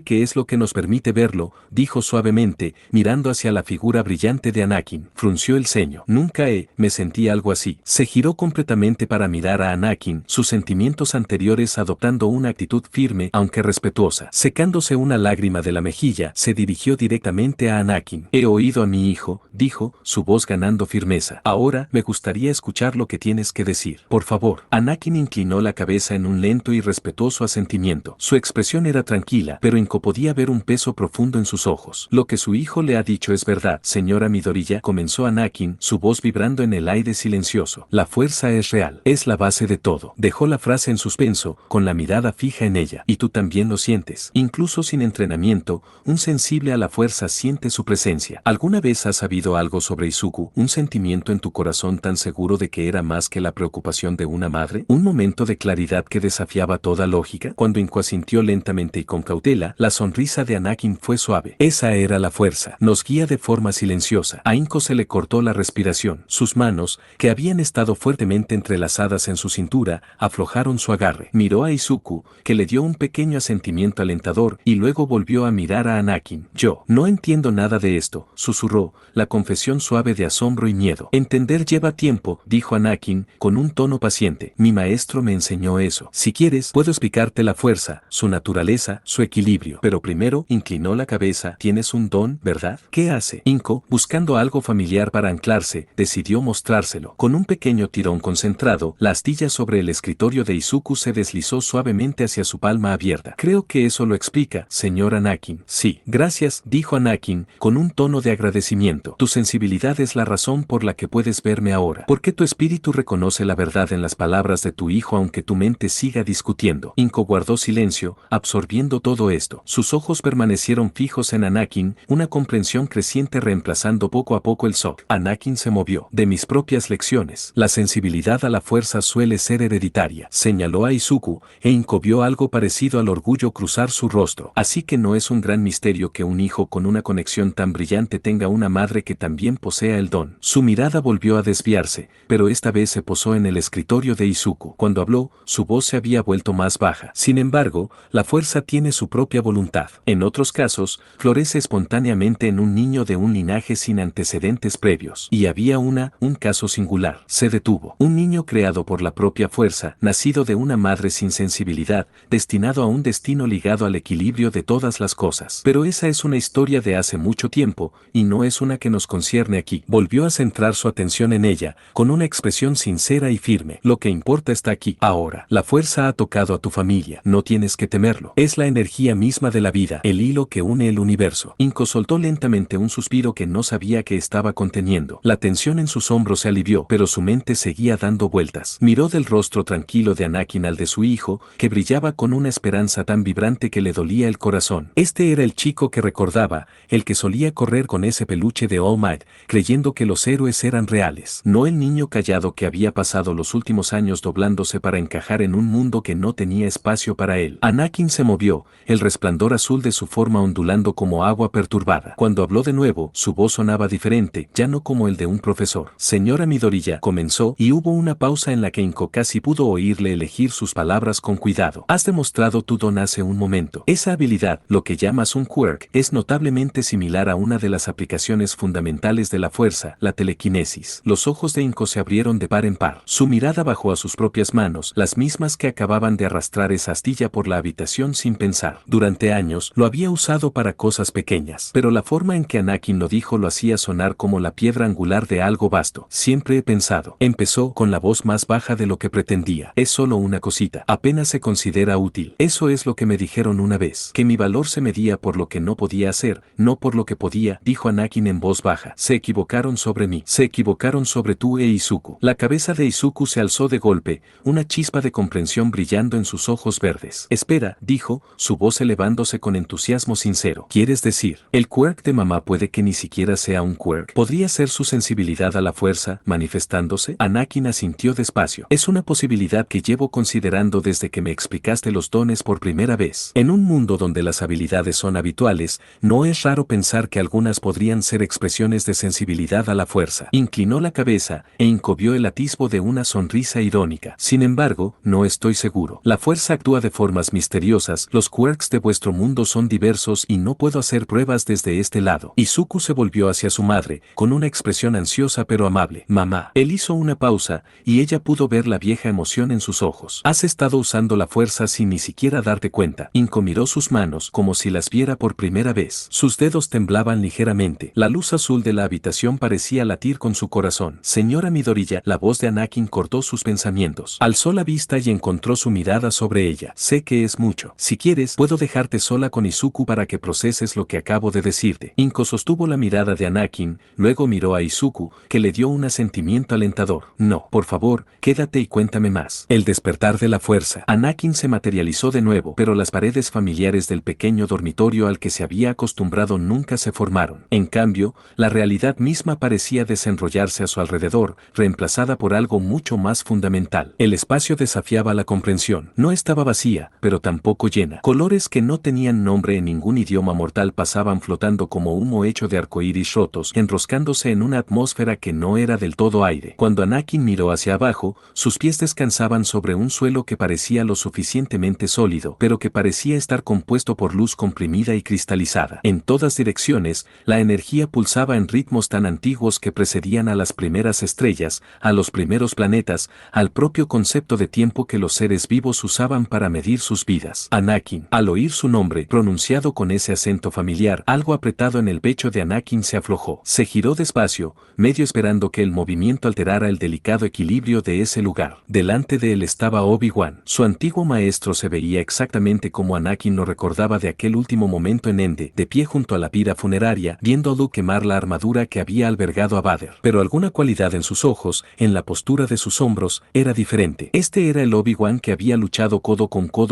que es lo que nos permite verlo, dijo suavemente, mirando hacia la figura brillante de Anakin. Frunció el ceño. Nunca me sentí algo así. Se giró completamente para mirar a Anakin, sus sentimientos anteriores adoptando una actitud firme aunque respetuosa. Secándose una lágrima de la mejilla, se dirigió directamente a Anakin. He oído a mi hijo, dijo, su voz ganando firmeza. Ahora me gustaría escuchar lo que tienes que decir. Por favor. Anakin inclinó la cabeza en un lento y respetuoso asentimiento. Su expresión era tranquila, pero Inko podía ver un peso profundo en sus ojos. Lo que su hijo le ha dicho es verdad, señora Midoriya, comenzó Anakin, su voz vibrando en el aire silencioso. La fuerza es real, es la base de todo. Dejó la frase en suspenso, con la mirada fija en ella. Y tú también lo sientes. Incluso sin entrenamiento, un sensible a la fuerza siente su presencia. ¿Alguna vez has sabido algo sobre Izuku? Un sentimiento en tu corazón tan seguro de que era más que la preocupación de una madre? Un momento de claridad que desafiaba toda lógica. Cuando Inko asintió lentamente y con cautela, la sonrisa de Anakin fue suave. Esa era la fuerza. Nos guía de forma silenciosa. A Inko se le cortó la respiración. Sus manos, que habían estado fuertemente entrelazadas en su cintura, aflojaron su agarre. Miró a Izuku, que le dio un pequeño asentimiento alentador, y luego volvió a mirar a Anakin. Yo no entiendo nada de esto, susurró, la confesión suave de asombro y miedo. Entender lleva tiempo, dijo Anakin, con un tono paciente. Mi maestro me enseñó eso. Si quieres, puedo explicarte la fuerza, su naturaleza, su equilibrio. Pero primero, inclinó la cabeza. Tienes un don, ¿verdad? ¿Qué hace? Inko, buscando algo familiar para anclarse, decidió mostrárselo. Con un pequeño tirón concentrado, la astilla sobre el escritorio de Izuku se deslizó suavemente hacia su palma abierta. Creo que eso lo explica, señor Anakin. Sí, gracias, dijo Anakin, con un tono de agradecimiento. Tu sensibilidad es la razón por la que puedes verme ahora. Porque tu espíritu reconoce la verdad en las palabras de tu hijo aunque tu mente siga discutiendo. Inko guardó silencio, absorbiendo todo esto. Sus ojos permanecieron fijos en Anakin, una comprensión creciente reemplazando poco a poco el shock. Anakin se movió. De mis propias lecciones. La sensibilidad a la fuerza suele ser hereditaria. Señaló a Izuku, e Inko vio algo parecido al orgullo cruzar su rostro. Así que no es un gran misterio que un hijo con una conexión tan brillante tenga una madre que también posea el don. Su mirada volvió a desviarse, pero esta vez se posó en el escritorio de Izuku. Cuando habló, su voz se había vuelto más baja. Sin embargo, la fuerza tiene su propia voluntad. En otros casos, florece espontáneamente en un niño de un linaje sin antecedentes previos. Y había un caso singular. Se detuvo. Un niño creado por la propia fuerza, nacido de una madre sin sensibilidad, destinado a un destino ligado al equilibrio de todas las cosas. Pero esa es una historia de hace mucho tiempo, y no es una que nos concierne aquí. Volvió a centrar su atención en ella, con una expresión sincera y firme. Lo que importa está aquí, ahora. La fuerza ha tocado a tu familia. No tienes que temerlo. Es la energía misma de la vida, el hilo que une el universo. Inko soltó lentamente un suspiro que no sabía que estaba conteniendo. La tensión en sus hombros se alivió, pero su mente seguía dando vueltas. Miró del rostro tranquilo de Anakin al de su hijo, que brillaba con una esperanza tan vibrante que le dolía el corazón. Este era el chico que recordaba, el que solía correr con ese peluche de All Might, creyendo que los héroes eran reales. No el niño callado que había pasado los últimos años doblándose para encajar en un mundo que no tenía espacio para él. Anakin se movió, el resplandor azul de su forma ondulando como agua perturbada. Cuando habló de nuevo, su voz sonaba diferente, ya no como el de un profesor. Señora Midoriya, comenzó, y hubo una pausa en la que Inko casi pudo pudo oírle elegir sus palabras con cuidado. Has demostrado tu don hace un momento. Esa habilidad, lo que llamas un quirk, es notablemente similar a una de las aplicaciones fundamentales de la fuerza, la telequinesis. Los ojos de Inco se abrieron de par en par. Su mirada bajó a sus propias manos, las mismas que acababan de arrastrar esa astilla por la habitación sin pensar. Durante años, lo había usado para cosas pequeñas, pero la forma en que Anakin lo dijo lo hacía sonar como la piedra angular de algo vasto. Siempre he pensado. Empezó con la voz más baja de lo que pretendía. Es solo una cosita. Apenas se considera útil. Eso es lo que me dijeron una vez. Que mi valor se medía por lo que no podía hacer, no por lo que podía, dijo Anakin en voz baja. Se equivocaron sobre mí. Se equivocaron sobre tú e Izuku. La cabeza de Izuku se alzó de golpe, una chispa de comprensión brillando en sus ojos verdes. Espera, dijo, su voz elevándose con entusiasmo sincero. ¿Quieres decir? El quirk de mamá puede que ni siquiera sea un quirk. ¿Podría ser su sensibilidad a la fuerza, manifestándose? Anakin asintió despacio. Es una posibilidad que llevo considerando desde que me explicaste los dones por primera vez. En un mundo donde las habilidades son habituales, no es raro pensar que algunas podrían ser expresiones de sensibilidad a la fuerza. Inclinó la cabeza e encobió el atisbo de una sonrisa irónica. Sin embargo, no estoy seguro. La fuerza actúa de formas misteriosas, los quirks de vuestro mundo son diversos y no puedo hacer pruebas desde este lado. Izuku se volvió hacia su madre, con una expresión ansiosa pero amable. Mamá. Él hizo una pausa, y ella pudo ver la vieja emoción en sus ojos. Has estado usando la fuerza sin ni siquiera darte cuenta. Inko miró sus manos como si las viera por primera vez. Sus dedos temblaban ligeramente. La luz azul de la habitación parecía latir con su corazón. Señora Midoriya, la voz de Anakin cortó sus pensamientos. Alzó la vista y encontró su mirada sobre ella. Sé que es mucho. Si quieres, puedo dejarte sola con Izuku para que proceses lo que acabo de decirte. Inko sostuvo la mirada de Anakin, luego miró a Izuku, que le dio un asentimiento alentador. No, por favor, quédate y cuéntame más. El despertar de la fuerza. Anakin se materializó de nuevo, pero las paredes familiares del pequeño dormitorio al que se había acostumbrado nunca se formaron. En cambio, la realidad misma parecía desenrollarse a su alrededor, reemplazada por algo mucho más fundamental. El espacio desafiaba la comprensión. No estaba vacía, pero tampoco llena. Colores que no tenían nombre en ningún idioma mortal pasaban flotando como humo hecho de arcoíris rotos, enroscándose en una atmósfera que no era del todo aire. Cuando Anakin miró hacia abajo, sus pies descansaban sobre un suelo que parecía lo suficientemente sólido, pero que parecía estar compuesto por luz comprimida y cristalizada. En todas direcciones, la energía pulsaba en ritmos tan antiguos que precedían a las primeras estrellas, a los primeros planetas, al propio concepto de tiempo que los seres vivos usaban para medir sus vidas. Anakin. Al oír su nombre, pronunciado con ese acento familiar, algo apretado en el pecho de Anakin se aflojó. Se giró despacio, medio esperando que el movimiento alterara el delicado equilibrio de ese lugar. Delante de él estaba Obi-Wan. Su antiguo maestro se veía exactamente como Anakin lo recordaba de aquel último momento en Ende, de pie junto a la pira funeraria, viendo a Luke quemar la armadura que había albergado a Vader. Pero alguna cualidad en sus ojos, en la postura de sus hombros, era diferente. Este era el Obi-Wan que había luchado codo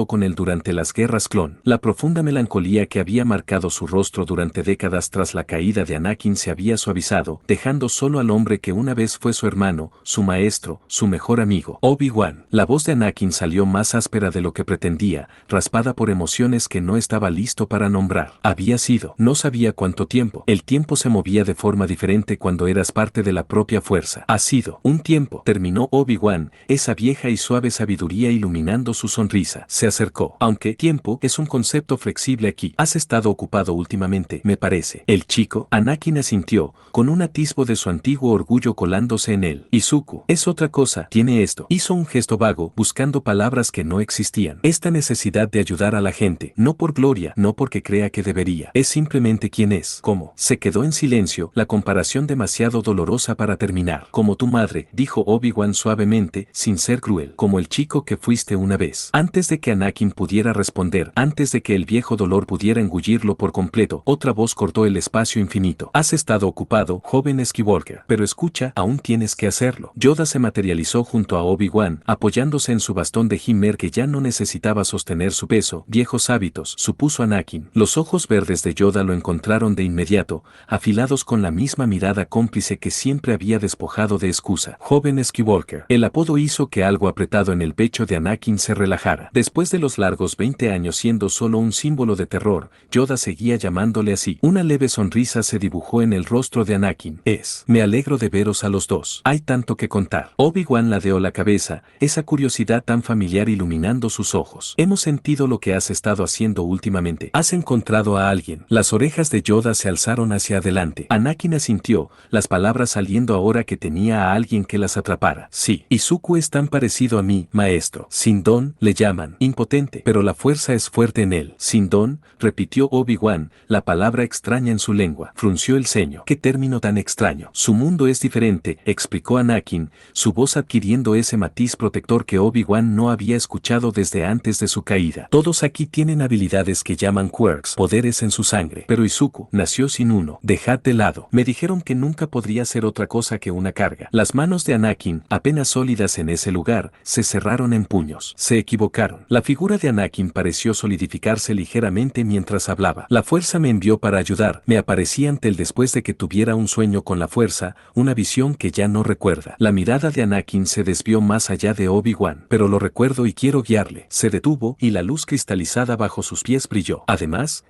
con él durante las guerras clon. La profunda melancolía que había marcado su rostro durante décadas tras la caída de Anakin se había suavizado, dejando solo al hombre que una vez fue su hermano, su maestro, su mejor amigo. Obi-Wan. La voz de Anakin salió más áspera de lo que pretendía, raspada por emociones que no estaba listo para nombrar. Había sido. No sabía cuánto tiempo. El tiempo se movía de forma diferente cuando eras parte de la propia fuerza. Ha sido un tiempo, terminó Obi-Wan, esa vieja y suave sabiduría iluminando su sonrisa. Se acercó. Aunque tiempo es un concepto flexible aquí. Has estado ocupado últimamente, me parece. El chico, Anakin asintió, con un atisbo de su antiguo orgullo colándose en él. Izuku, es otra cosa, tiene esto. Hizo un gesto vago, buscando palabras que no existían. Esta necesidad de ayudar a la gente, no por gloria, no porque crea que debería. Es simplemente quien es. ¿Cómo? Se quedó en silencio, la comparación demasiado dolorosa para terminar. Como tu madre, dijo Obi-Wan suavemente, sin ser cruel. Como el chico que fuiste una vez. Antes de que Anakin pudiera responder, antes de que el viejo dolor pudiera engullirlo por completo, otra voz cortó el espacio infinito. Has estado ocupado, joven Skywalker. Pero escucha, aún tienes que hacerlo. Yoda se materializó junto a Obi-Wan, apoyándose en su bastón de Himmer que ya no necesitaba sostener su peso. Viejos hábitos, supuso Anakin. Los ojos verdes de Yoda lo encontraron de inmediato, afilados con la misma mirada cómplice que siempre había despojado de excusa. Joven Skywalker. El apodo hizo que algo apretado en el pecho de Anakin se relajara. Después de los largos 20 años siendo solo un símbolo de terror, Yoda seguía llamándole así. Una leve sonrisa se dibujó en el rostro de Anakin. Me alegro de veros a los dos. Hay tanto que contar. Obi-Wan ladeó la cabeza fuerza, esa curiosidad tan familiar iluminando sus ojos. Hemos sentido lo que has estado haciendo últimamente. Has encontrado a alguien. Las orejas de Yoda se alzaron hacia adelante. Anakin asintió, las palabras saliendo ahora que tenía a alguien que las atrapara. Sí, Izuku es tan parecido a mí, maestro. Sin don, le llaman, impotente, pero la fuerza es fuerte en él. Sin don, repitió Obi-Wan, la palabra extraña en su lengua. Frunció el ceño. ¿Qué término tan extraño? Su mundo es diferente, explicó Anakin, su voz adquiriendo ese matiz protector que Obi-Wan no había escuchado desde antes de su caída. Todos aquí tienen habilidades que llaman quirks, poderes en su sangre, pero Izuku nació sin uno. Dejad de lado. Me dijeron que nunca podría ser otra cosa que una carga. Las manos de Anakin, apenas sólidas en ese lugar, se cerraron en puños. Se equivocaron. La figura de Anakin pareció solidificarse ligeramente mientras hablaba. La fuerza me envió para ayudar. Me aparecí ante él después de que tuviera un sueño con la fuerza, una visión que ya no recuerda. La mirada de Anakin se desvió más allá de Obi-Wan, pero lo recuerdo y quiero guiarle. Se detuvo y la luz cristalizada bajo sus pies brilló. Además,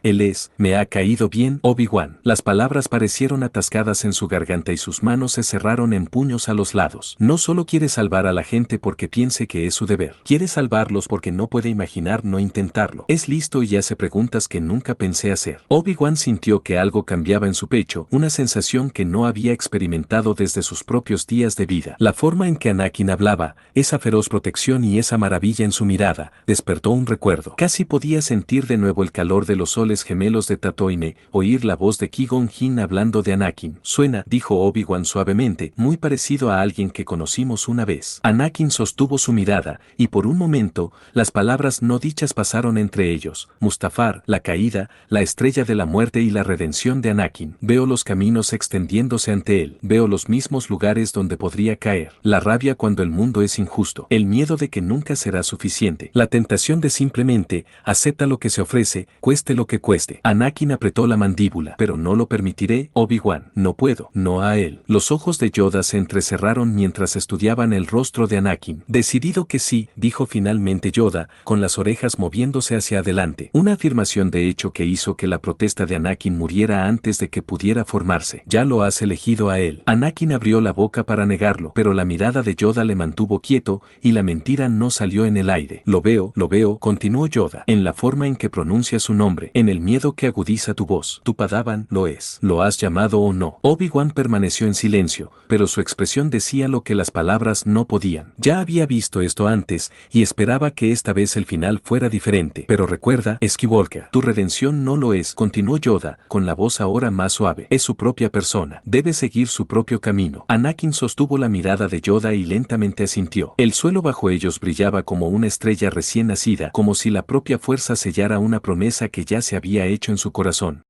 me ha caído bien, Obi-Wan. Las palabras parecieron atascadas en su garganta y sus manos se cerraron en puños a los lados. No solo quiere salvar a la gente porque piense que es su deber. Quiere salvarlos porque no puede imaginar no intentarlo. Es listo y hace preguntas que nunca pensé hacer. Obi-Wan sintió que algo cambiaba en su pecho, una sensación que no había experimentado desde sus propios días de vida. La forma en que Anakin hablaba, esa feroz protección y esa maravilla en su mirada, despertó un recuerdo. Casi podía sentir de nuevo el calor de los soles gemelos de Tatooine, oír la voz de Qui-Gon Jinn hablando de Anakin. Suena, dijo Obi-Wan suavemente, muy parecido a alguien que conocimos una vez. Anakin sostuvo su mirada, y por un momento, las palabras no dichas pasaron entre ellos. Mustafar, la caída, la estrella de la muerte y la redención de Anakin. Veo los caminos extendiéndose ante él. Veo los mismos lugares donde podría caer. La rabia cuando el mundo es injusto. El miedo de que nunca será suficiente. La tentación de simplemente, acepta lo que se ofrece, cueste lo que cueste. Anakin apretó la mandíbula. Pero no lo permitiré, Obi-Wan. No puedo. No a él. Los ojos de Yoda se entrecerraron mientras estudiaban el rostro de Anakin. Decidido que sí, dijo finalmente Yoda, con las orejas moviéndose hacia adelante. Una afirmación de hecho que hizo que la protesta de Anakin muriera antes de que pudiera formarse. Ya lo has elegido a él. Anakin abrió la boca para negarlo, pero la mirada de Yoda le mantuvo quieto, y la mentira no salió en el aire. Lo veo, continuó Yoda, en la forma en que pronuncia su nombre, en el miedo que agudiza tu voz. Tu Padawan lo es. ¿Lo has llamado o no? Obi-Wan permaneció en silencio, pero su expresión decía lo que las palabras no podían. Ya había visto esto antes, y esperaba que esta vez el final fuera diferente. Pero recuerda, Skywalker, tu redención no lo es, continuó Yoda, con la voz ahora más suave. Es su propia persona. Debe seguir su propio camino. Anakin sostuvo la mirada de Yoda y lentamente asintió. El suelo bajo ellos brillaba como una estrella recién nacida, como si la propia fuerza sellara una promesa que ya se había hecho en su corazón.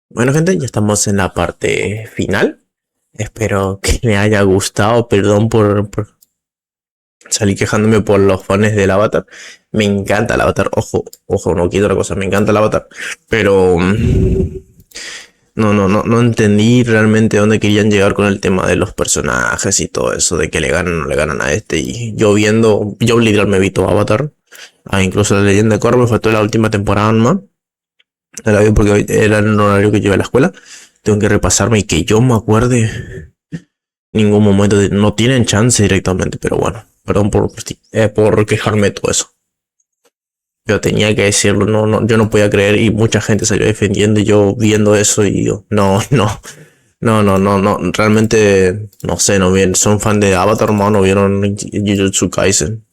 Bueno, gente, ya estamos en la parte final. Espero que me haya gustado. Perdón por salir quejándome por los fans del Avatar. Me encanta el Avatar. Ojo, no quiero otra cosa. Me encanta el Avatar. Pero no entendí realmente dónde querían llegar con el tema de los personajes y todo eso, de que le ganan o no le ganan a este. Y yo literal me vi todo Avatar. Incluso la leyenda de Korra me faltó la última temporada nomás. La vi porque era el horario que llevé a la escuela. Tengo que repasarme y que yo me acuerde. Ningún momento no tienen chance directamente, pero bueno. Perdón por quejarme de todo eso. Yo tenía que decirlo, yo no podía creer y mucha gente salió defendiendo y yo viendo eso y yo, no, realmente, no sé, no bien, son fan de Avatar, no vieron Jujutsu Kaisen.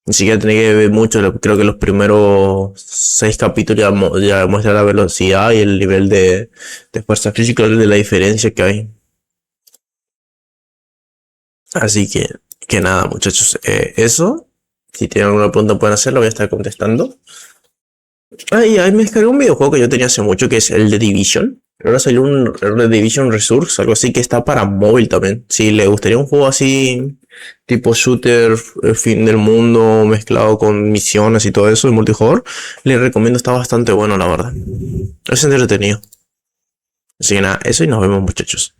Ni siquiera tenía que ver mucho, creo que los primeros 6 capítulos ya muestra la velocidad y el nivel de fuerza física de la diferencia que hay. Así que nada, muchachos, eso. Si tienen alguna pregunta pueden hacerlo, voy a estar contestando. Y ahí me descargué un videojuego que yo tenía hace mucho, que es el de Division. Ahora salió un The Division Resurgence, algo así que está para móvil también. Si le gustaría un juego así, tipo shooter, fin del mundo, mezclado con misiones y todo eso, el multijugador, les recomiendo, está bastante bueno, la verdad. Es entretenido. Así que nada, eso y nos vemos, muchachos.